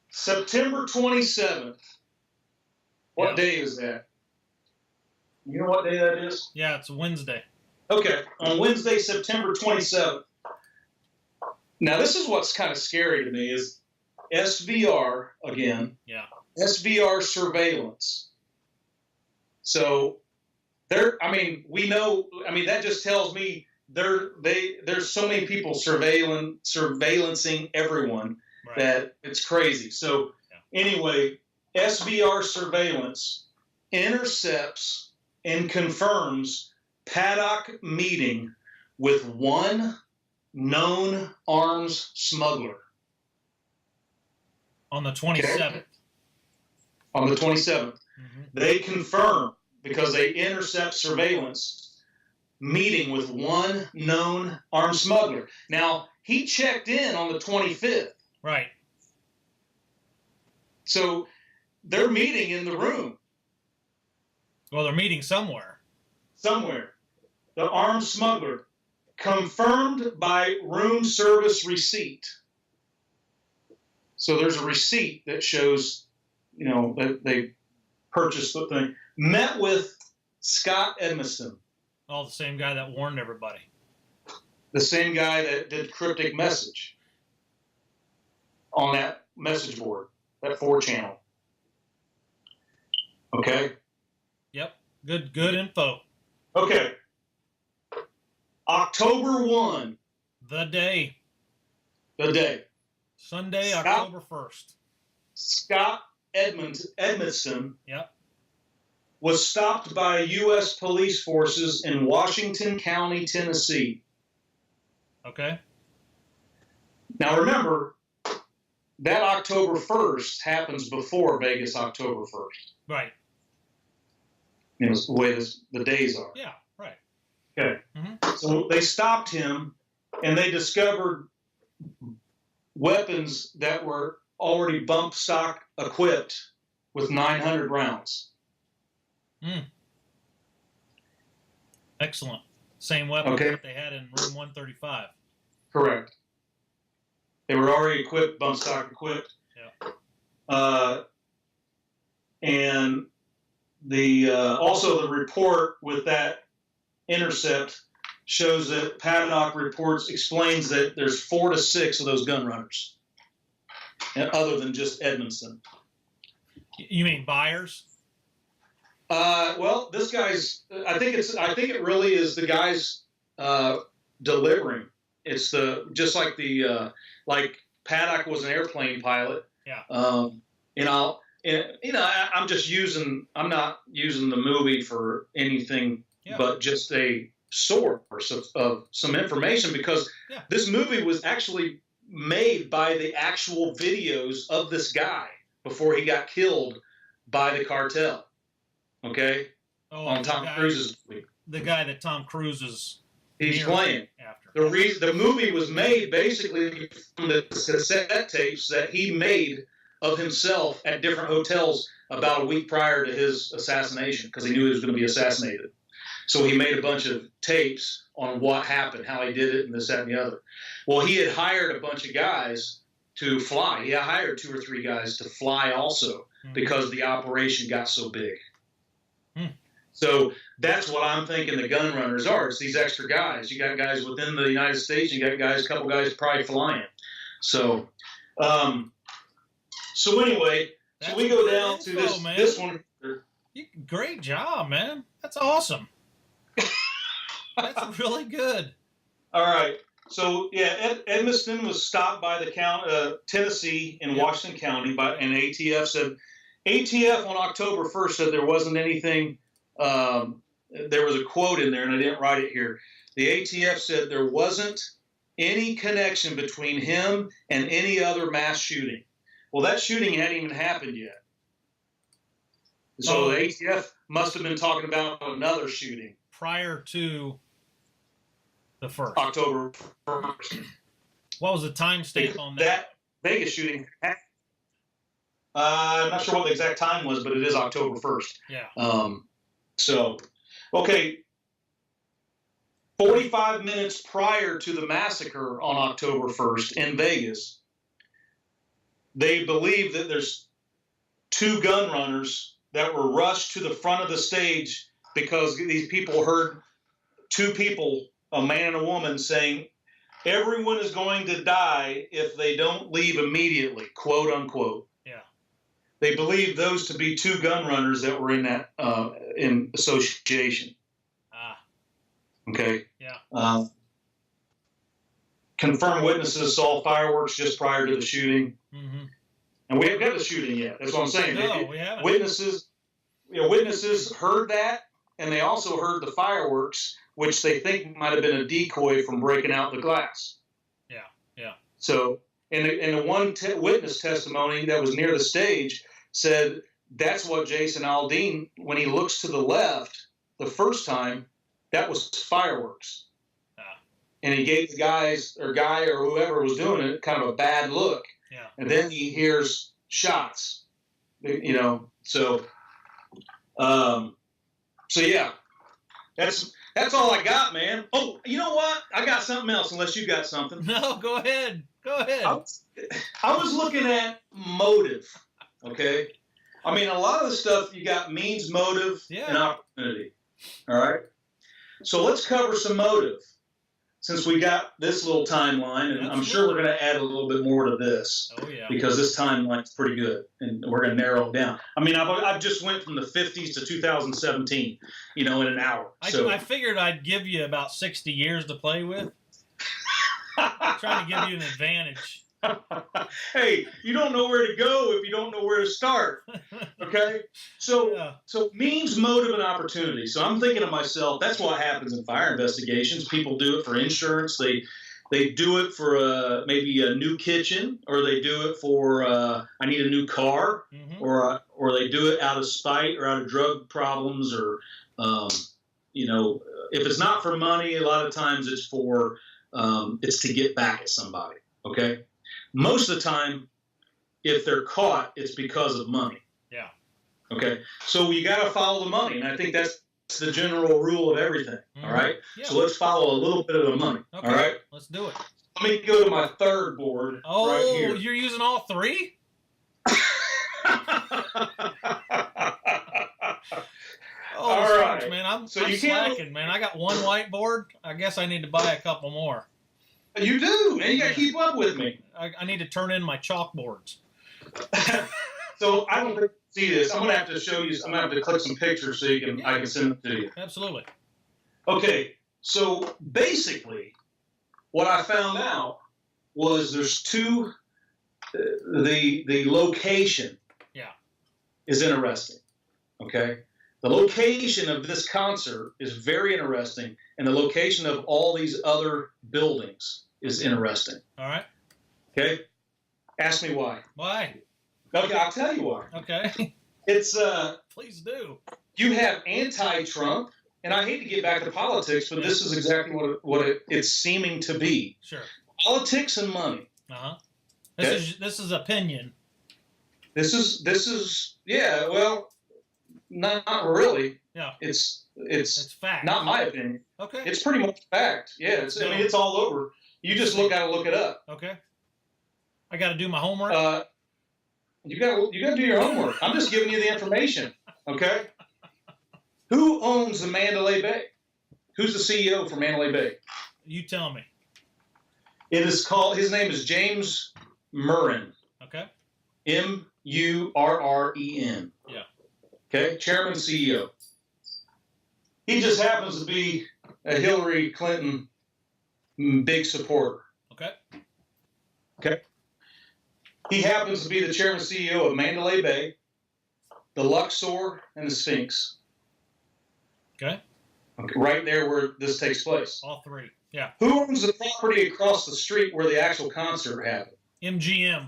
September 27th. What day is that? You know what day that is? Yeah, it's a Wednesday. Okay. On Wednesday, September 27th. Now, this is what's kind of scary to me is SVR, again. Yeah. SVR surveillance. So, we know, that just tells me there's so many people surveillancing everyone that it's crazy. So, anyway, SVR surveillance intercepts and confirms Paddock meeting with one known arms smuggler. On the 27th. Okay. On the 27th. Mm-hmm. They confirm, because they intercept surveillance, meeting with one known arms smuggler. Now, he checked in on the 25th. Right. So, they're meeting in the room. Well, they're meeting somewhere. Somewhere. The armed smuggler, confirmed by room service receipt. So there's a receipt that shows, that they purchased the thing. Met with Scott Edmiston. Oh, the same guy that warned everybody. The same guy that did cryptic message on that message board, that 4-channel. Okay? Yep. Good info. Okay. October 1. The day. Sunday, October 1st. Scott Edmiston yep. was stopped by U.S. police forces in Washington County, Tennessee. Okay. Now remember, that October 1st happens before Vegas October 1st. Right. The way the days are. Yeah, right. Okay. Mm-hmm. So they stopped him, and they discovered weapons that were already bump stock equipped with 900 rounds. Excellent. Same weapon that they had in room 135. Correct. They were already equipped, bump stock equipped. Yeah. And also the report with that intercept shows that Paddock reports explains that there's 4 to 6 of those gun runners, and other than just Edmiston. You mean buyers? Well, this guy's. I think it really is the guy's delivering. It's just like like Paddock was an airplane pilot. Yeah. I'm just using. I'm not using the movie for anything, but just a source of some information, because this movie was actually made by the actual videos of this guy before he got killed by the cartel. Okay. Oh, on Tom Cruise's movie. The guy that Tom Cruise is. He's playing. After. The movie was made basically from the cassette tapes that he made of himself at different hotels about a week prior to his assassination, because he knew he was going to be assassinated. So he made a bunch of tapes on what happened, how he did it, and this, that, and the other. Well, he had hired a bunch of guys to fly. He had hired 2 or 3 guys to fly also, because the operation got so big. So that's what I'm thinking the gun runners are. It's these extra guys. You got guys within the United States. You got a couple guys probably flying. So, anyway, so we go down to this one. Great job, man. That's awesome. That's really good. All right. So, Edmiston was stopped by the Tennessee in Washington County, and ATF on October 1st said there wasn't anything there was a quote in there, and I didn't write it here. The ATF said there wasn't any connection between him and any other mass shooting. Well, that shooting hadn't even happened yet. So the ATF must have been talking about another shooting. Prior to the 1st. October 1st. What was the time stamp on that? That Vegas shooting, I'm not sure what the exact time was, but it is October 1st. Yeah. So, okay, 45 minutes prior to the massacre on October 1st in Vegas, they believe that there's 2 gun runners that were rushed to the front of the stage because these people heard 2 people, a man and a woman, saying, "Everyone is going to die if they don't leave immediately," quote unquote. Yeah. They believe those to be 2 gun runners that were in that in association. Ah. Okay. Yeah. Confirmed witnesses saw fireworks just prior to the shooting, mm-hmm. and we haven't got the shooting yet. That's what I'm saying. No, we haven't. Witnesses heard that, and they also heard the fireworks, which they think might have been a decoy from breaking out the glass. Yeah. Yeah. So, and the one witness testimony that was near the stage said that's what Jason Aldean, when he looks to the left the first time, that was fireworks. And he gave the guy or whoever was doing it kind of a bad look. Yeah. And then he hears shots, so yeah, that's all I got, man. Oh, you know what? I got something else, unless you got something. No, go ahead. Go ahead. I was looking at motive, okay? I mean, a lot of the stuff you got means, motive, and opportunity, all right? So let's cover some motive, since we got this little timeline, and I'm sure we're going to add a little bit more to this. Oh, yeah. Because this timeline's pretty good, and we're going to narrow it down. I mean, I've just went from the 50s to 2017, in an hour. I figured I'd give you about 60 years to play with. Trying to give you an advantage. Hey, you don't know where to go if you don't know where to start. Okay? So means, motive, and opportunity. So I'm thinking to myself, that's what happens in fire investigations. People do it for insurance. They do it for maybe a new kitchen, or they do it for I need a new car, mm-hmm. or they do it out of spite or out of drug problems, or if it's not for money, a lot of times it's for it's to get back at somebody. Okay, most of the time, if they're caught, it's because of money. Yeah. Okay, so you got to follow the money, and I think that's the general rule of everything. Mm-hmm. All right, yeah. So let's follow a little bit of the money. Okay. All right, let's do it. Let me go to my third board. Oh, right here. You're using all 3? All right, man. I'm slacking, man. I got one whiteboard. I guess I need to buy a couple more. You do, man. You got to keep up with me. I need to turn in my chalkboards. So I don't see this. I'm going to have to show you. I'm going to have to click some pictures so I can send them to you. Absolutely. Okay. So basically, what I found out was there's 2. The location. Yeah. Is interesting. Okay. The location of this concert is very interesting, and the location of all these other buildings is interesting. All right. Okay? Ask me why. Why? Okay, I'll tell you why. Okay. It's Please do. You have anti-Trump, and I hate to get back to politics, but this is exactly what it's seeming to be. Sure. Politics and money. Uh-huh. This is opinion. This is yeah, well, not really. Yeah. It's fact. Not my opinion. Okay. It's pretty much fact. Yeah, it's all over. You just gotta look it up. Okay. I got to do my homework. You gotta do your homework. I'm just giving you the information. Okay. Who owns the Mandalay Bay? Who's the CEO for Mandalay Bay? You tell me. It is called. His name is James Murren. Okay. Murren. Yeah. Okay. Chairman, CEO. He just happens to be a Hillary Clinton big supporter. Okay. Okay. He happens to be the chairman CEO of Mandalay Bay, the Luxor, and the Sphinx. Okay. Okay, right there where this takes place. All three. Yeah. Who owns the property across the street where the actual concert happened? MGM.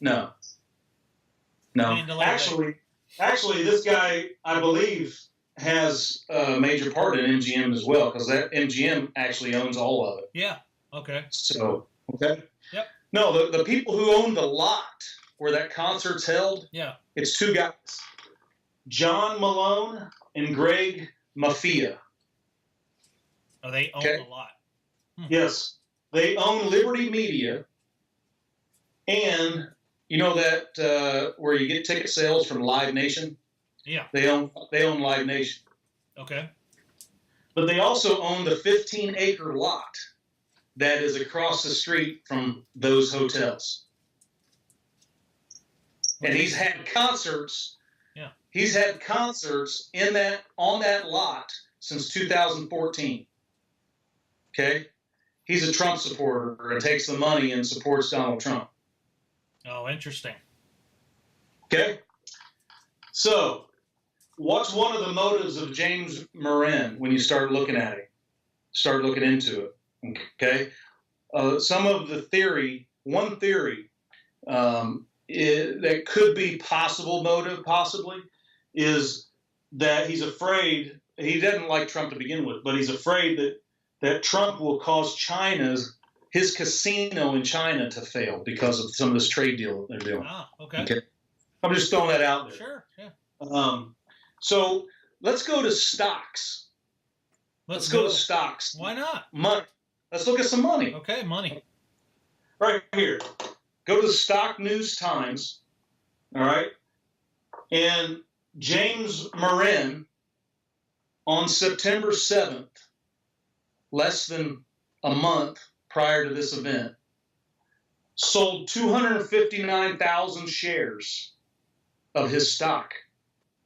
No. Mandalay. Actually, this guy, I believe, has a major part in MGM as well, because that MGM actually owns all of it. Yeah. Okay. So, okay. Yep. No, the people who own the lot where that concert's held, yeah, it's two guys, John Malone and Greg Maffia. Oh, they own the lot. Yes. They own Liberty Media, and you know that where you get ticket sales from Live Nation? Yeah. They own Live Nation. Okay. But they also own the 15-acre lot that is across the street from those hotels. And he's had concerts. Yeah. He's had concerts on that lot since 2014. Okay? He's a Trump supporter and takes the money and supports Donald Trump. Oh, interesting. Okay? So, what's one of the motives of James Marin when you start looking at it? Start looking into it. Okay? Some of the theory, one theory that could be possible motive, possibly, is that he's afraid, he doesn't like Trump to begin with, but he's afraid that Trump will cause his casino in China to fail because of some of this trade deal that they're doing. Ah, okay. I'm just throwing that out there. Sure, yeah. So let's go to stocks. Let's go to stocks. Why not? Money. Let's look at some money. Okay, money. Right here. Go to the Stock News Times. All right. And James Marin on September 7th, less than a month prior to this event, sold 259,000 shares of his stock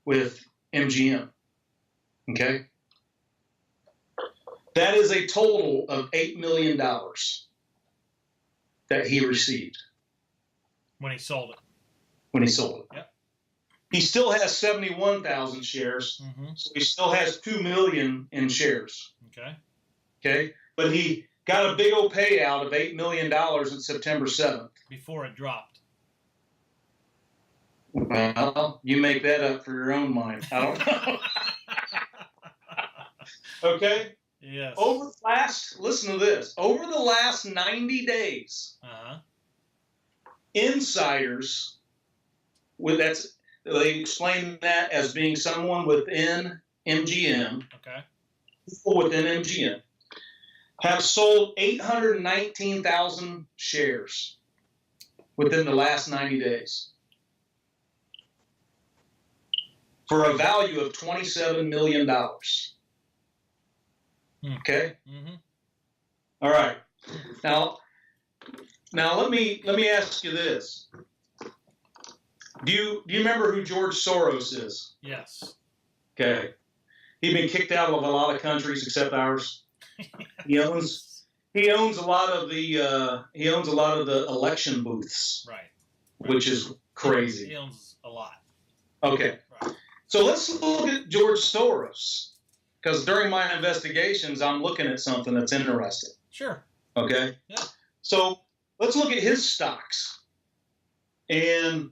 with MGM. Okay? That is a total of $8 million that he received. When he sold it. When he sold it. Yep. He still has 71,000 shares, so he still has 2 million in shares. Okay. Okay? But he got a big old payout of $8 million on September 7th. Before it dropped. Well, you make that up for your own mind. I don't know. Okay? Yes. Listen to this. Over the last 90 days, insiders, they explain that as being someone within MGM, people within MGM, have sold 819,000 shares within the last 90 days for a value of $27 million. Okay? All right. Now let me ask you this. Do you remember who George Soros is? Yes. Okay. He's been kicked out of a lot of countries except ours. He owns a lot of the election booths. Right. Which is crazy. He owns a lot. Okay. Right. So let's look at George Soros. Because during my investigations, I'm looking at something that's interesting. Sure. Okay? Yeah. So let's look at his stocks. And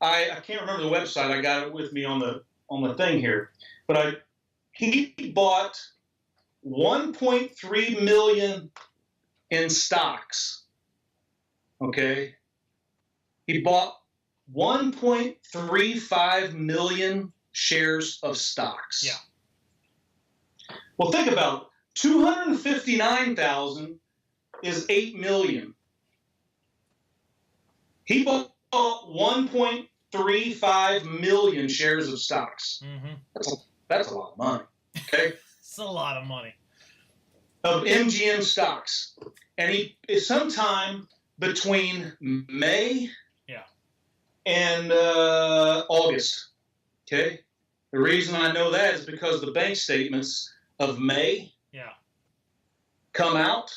I can't remember the website. I got it with me on the thing here. But he bought 1.3 million in stocks. Okay? He bought 1.35 million shares of stocks. Yeah. Well, think about it. 259,000 is 8 million. He bought 1.35 million shares of stocks. That's a lot of money. Okay? It's a lot of money. Of MGM stocks. And he is sometime between May and August. Okay? The reason I know that is because the bank statements of May come out,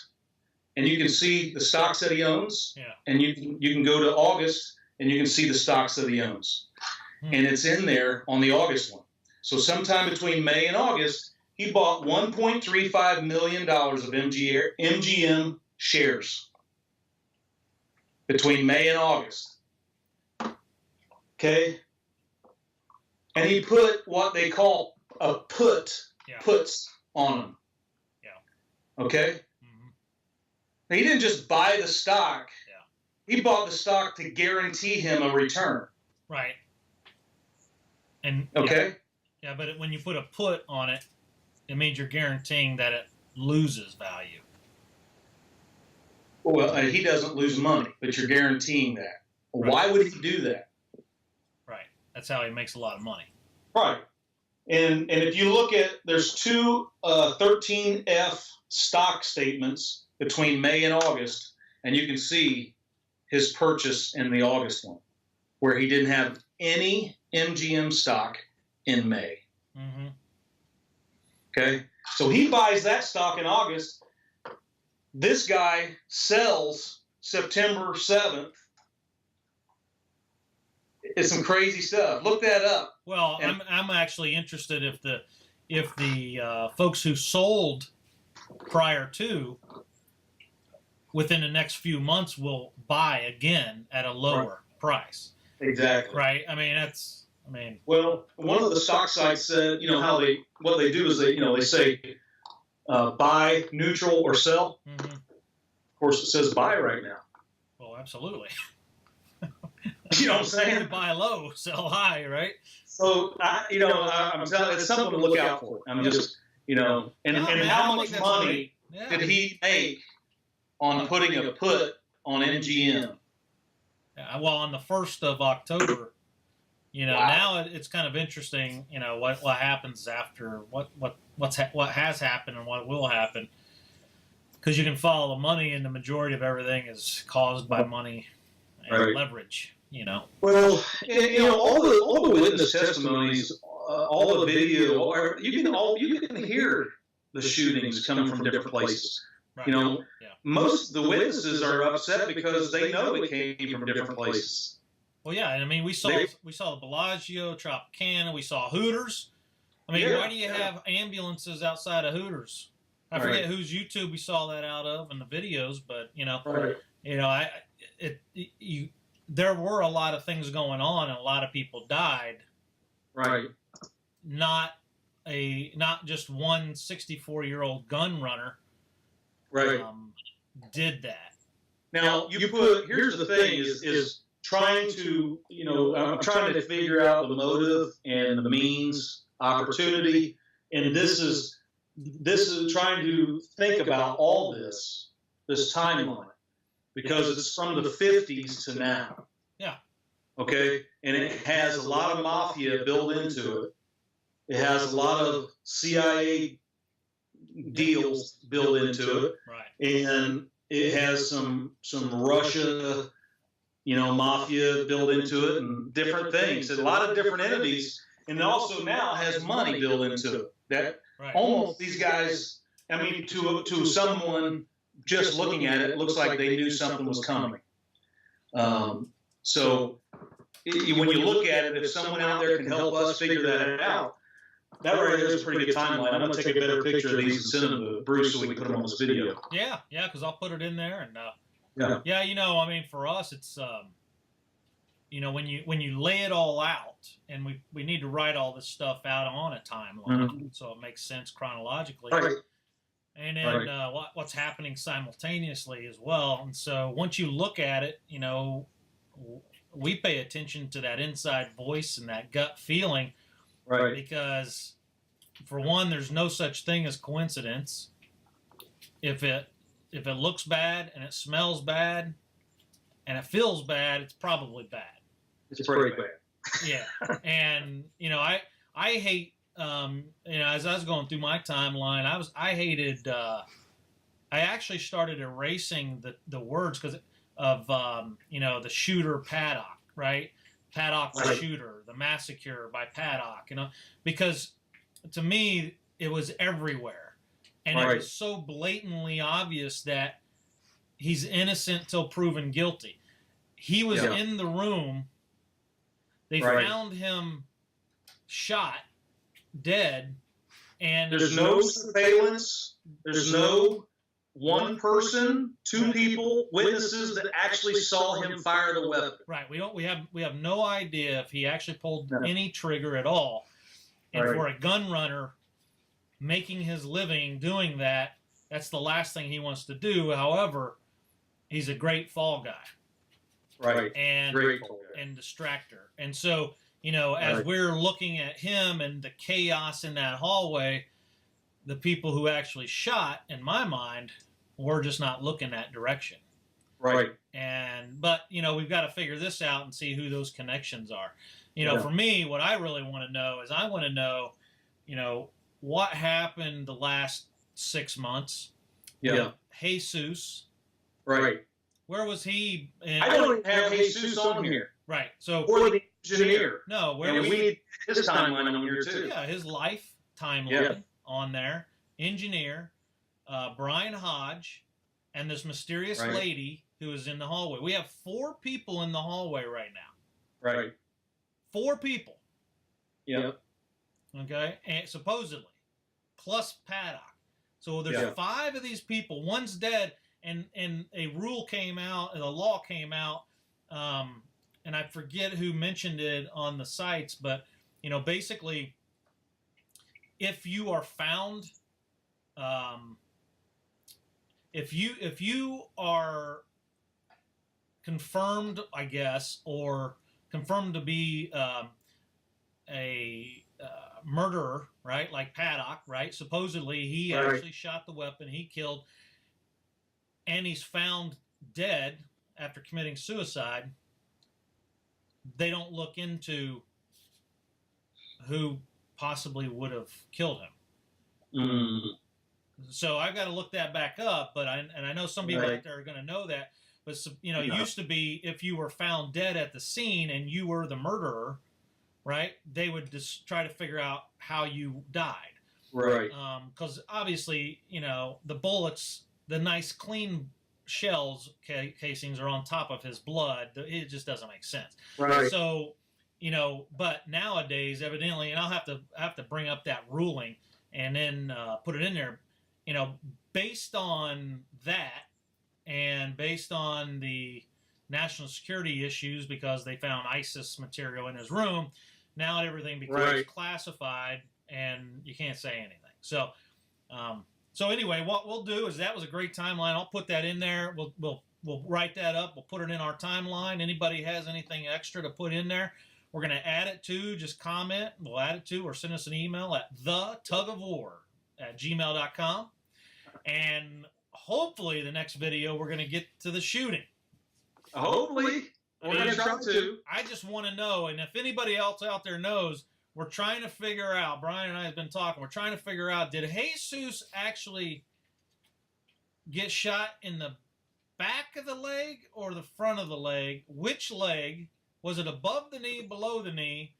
and you can see the stocks that he owns, and you can go to August, and you can see the stocks that he owns. And it's in there on the August one. So sometime between May and August, he bought $1.35 million of MGM shares between May and August. Okay? And he put what they call a puts on them. Yeah. Okay? Mm-hmm. He didn't just buy the stock. Yeah. He bought the stock to guarantee him a return. Right. And okay? Yeah, but when you put a put on it, it means you're guaranteeing that it loses value. Well, he doesn't lose money, but you're guaranteeing that. Right. Why would he do that? Right. That's how he makes a lot of money. Right. And if you look at, there's two 13F stock statements between May and August, and you can see his purchase in the August one, where he didn't have any MGM stock in May. Mm-hmm. Okay? So he buys that stock in August. This guy sells September 7th. It's some crazy stuff. Look that up. Well, I'm actually interested if the folks who sold prior to within the next few months will buy again at a lower price. Exactly. Right. I mean, well, one of the stock sites said, what they do is they say buy, neutral, or sell. Mm-hmm. Of course, it says buy right now. Well, absolutely. You know what I'm saying? Buy low, sell high, right? So, I'm telling you, it's something to look out for. I'm just, and how much money did he make on putting a put on MGM? Yeah, well, on the 1st of October, wow. Now it's kind of interesting, what happens after what has happened and what will happen, because you can follow the money, and the majority of everything is caused by money and leverage. Well, all the witness testimonies, all the video, you can hear the shootings coming from different places. Right. Most of the witnesses are upset because they know it came from different places. Well, yeah, I mean, we saw the Bellagio, Tropicana, we saw Hooters. I mean, why do you have ambulances outside of Hooters? I forget whose YouTube we saw that out of in the videos, but there were a lot of things going on, and a lot of people died. Right. Not just one 64-year-old gun runner. Right. Did that. Now here's the thing is trying to, I'm trying to figure out the motive and the means, opportunity, and this is trying to think about all this timeline, because it's from the 50s to now. Yeah. Okay? And it has a lot of mafia built into it. It has a lot of CIA deals built into it. Right. And it has some Russia, mafia built into it, and different things. A lot of different entities, and it also now has money built into it. That almost these guys, I mean, to someone just looking at it, it looks like they knew something was coming. So when you look at it, if someone out there can help us figure that out, that right there is a pretty good timeline. I'm going to take a better picture of these and send them to Bruce so we can put them on this video. Yeah, because I'll put it in there. And I mean, for us, it's when you lay it all out, and we need to write all this stuff out on a timeline, so it makes sense chronologically. Right. And then what's happening simultaneously as well. And so once you look at it, we pay attention to that inside voice and that gut feeling. Right. Because, for one, there's no such thing as coincidence. If it looks bad and it smells bad and it feels bad, it's probably bad. It's pretty bad. Yeah. And, I hate, as I was going through my timeline, I actually started erasing the words because of, the shooter Paddock, right? Paddock the shooter, the massacre by Paddock, because to me it was everywhere, and it was so blatantly obvious that he's innocent till proven guilty. He was in the room. They found him shot, dead, And there's no surveillance. There's no one person, two people, witnesses that actually saw him fire the weapon. Right. We have no idea if he actually pulled any trigger at all. And for a gun runner making his living doing that, that's the last thing he wants to do. However, he's a great fall guy. Right. And distractor. And so, as we're looking at him and the chaos in that hallway, the people who actually shot, in my mind, were just not looking that direction. Right. But we've got to figure this out and see who those connections are. For me, what I really want to know is I want to know, what happened the last 6 months. Yeah. Jesus. Right. Where was he? I don't even have Jesus on here. Right. So, or the engineer. No, we need his timeline on here too. Yeah, his life timeline on there. Engineer, Brian Hodge, and this mysterious lady who is in the hallway. We have 4 people in the hallway right now. Right. 4 people. Yep. Okay, and supposedly, plus Paddock. So there's 5 of these people. One's dead. And a rule came out, and a law came out, and I forget who mentioned it on the sites, but basically, if you are found, if you are confirmed, I guess, or confirmed to be a murderer, right? Like Paddock, right? Supposedly, he actually shot the weapon, he killed. And he's found dead after committing suicide, they don't look into who possibly would have killed him. Mm. So I've got to look that back up, but I know some people out there are going to know that. But it used to be if you were found dead at the scene and you were the murderer, right? They would just try to figure out how you died, right? Because obviously, the bullets. The nice, clean shells casings are on top of his blood. It just doesn't make sense. Right. So, but nowadays, evidently, and I'll have to bring up that ruling and then put it in there. Based on that, and based on the national security issues, because they found ISIS material in his room, now everything becomes classified, and you can't say anything. So. So anyway, what we'll do is that was a great timeline. I'll put that in there. We'll write that up. We'll put it in our timeline. Anybody has anything extra to put in there, we're going to add it to. Just comment. We'll add it to, or send us an email at thetugofwar@gmail.com. And hopefully the next video we're going to get to the shooting. Hopefully. We're going to try to. I just want to know, and if anybody else out there knows, we're trying to figure out, Brian and I have been talking, we're trying to figure out, did Jesus actually get shot in the back of the leg or the front of the leg? Which leg? Was it above the knee, below the knee?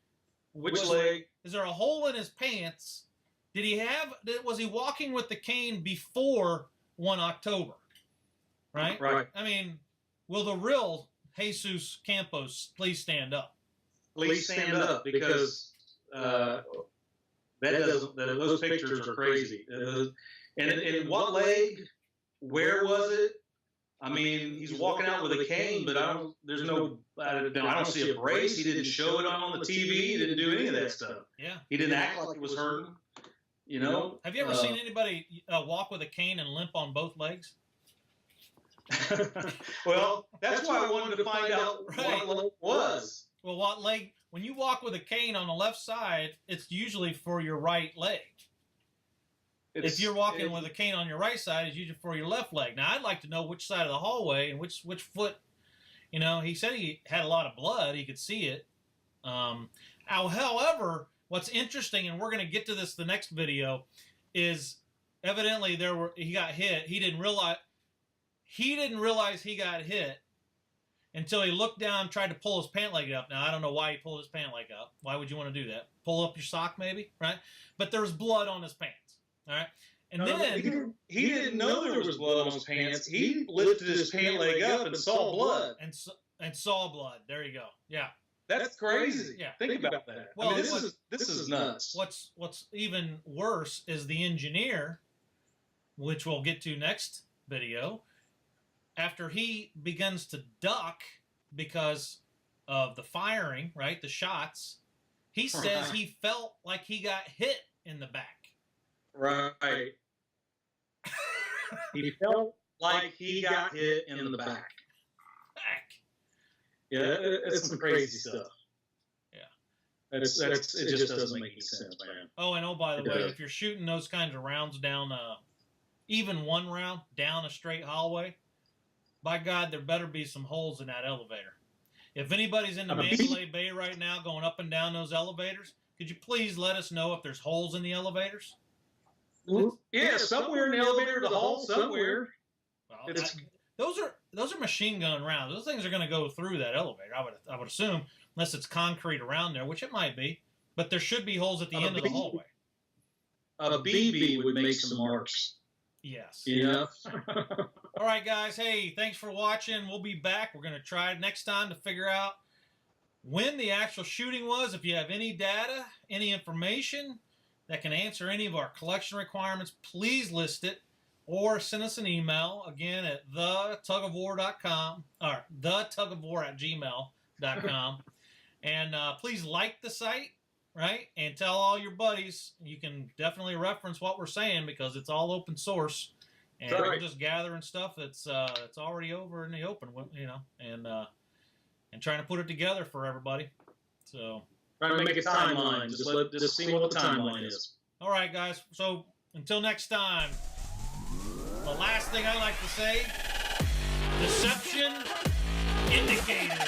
Which leg? Is there a hole in his pants? Was he walking with the cane before 1 October? Right? Right. I mean, will the real Jesus Campos please stand up? Please stand up, because those pictures are crazy. And what leg? Where was it? I mean, he's walking out with a cane, but I don't see a brace. He didn't show it on the TV. He didn't do any of that stuff. Yeah. He didn't act like it was hurting. Have you ever seen anybody walk with a cane and limp on both legs? Well, that's why I wanted to find out what leg was. Well, what leg? When you walk with a cane on the left side, it's usually for your right leg. If you're walking with a cane on your right side, it's usually for your left leg. Now, I'd like to know which side of the hallway and which foot. He said he had a lot of blood. He could see it. However, what's interesting, and we're going to get to this the next video, is evidently he got hit. He didn't realize he got hit until he looked down, tried to pull his pant leg up. Now, I don't know why he pulled his pant leg up. Why would you want to do that? Pull up your sock, maybe, right? But there's blood on his pants, all right? And then he didn't know there was blood on his pants. He lifted his pant leg up and saw blood. And saw blood. There you go. Yeah. That's crazy. Yeah. Think about that. Well, I mean, this is nuts. What's even worse is the engineer, which we'll get to next video. After he begins to duck because of the firing, right, the shots, he says he felt like he got hit in the back. Right. He felt like he got hit in the back. Yeah, it's some crazy stuff. Yeah. It just doesn't make any sense, man. Oh, and by the way, if you're shooting those kinds of rounds down, even one round down a straight hallway, by God, there better be some holes in that elevator. If anybody's in the Mandalay Bay right now going up and down those elevators, could you please let us know if there's holes in the elevators? Yeah, somewhere in the elevator, the hole, somewhere. Well, those are machine gun rounds. Those things are going to go through that elevator. I would assume, unless it's concrete around there, which it might be. But there should be holes at the end of the hallway. A BB would make some marks. Yes. Yeah. All right, guys. Hey, thanks for watching. We'll be back. We're going to try next time to figure out when the actual shooting was. If you have any data, any information that can answer any of our collection requirements, please list it or send us an email, again, at thetugofwar.com or thetugofwar@gmail.com. And please like the site, right? And tell all your buddies. You can definitely reference what we're saying because it's all open source. And we're just gathering stuff that's already over in the open, you know, and trying to put it together for everybody. So trying to make a timeline. Just see what the timeline is. All right, guys. So until next time, the last thing I like to say: deception indicated.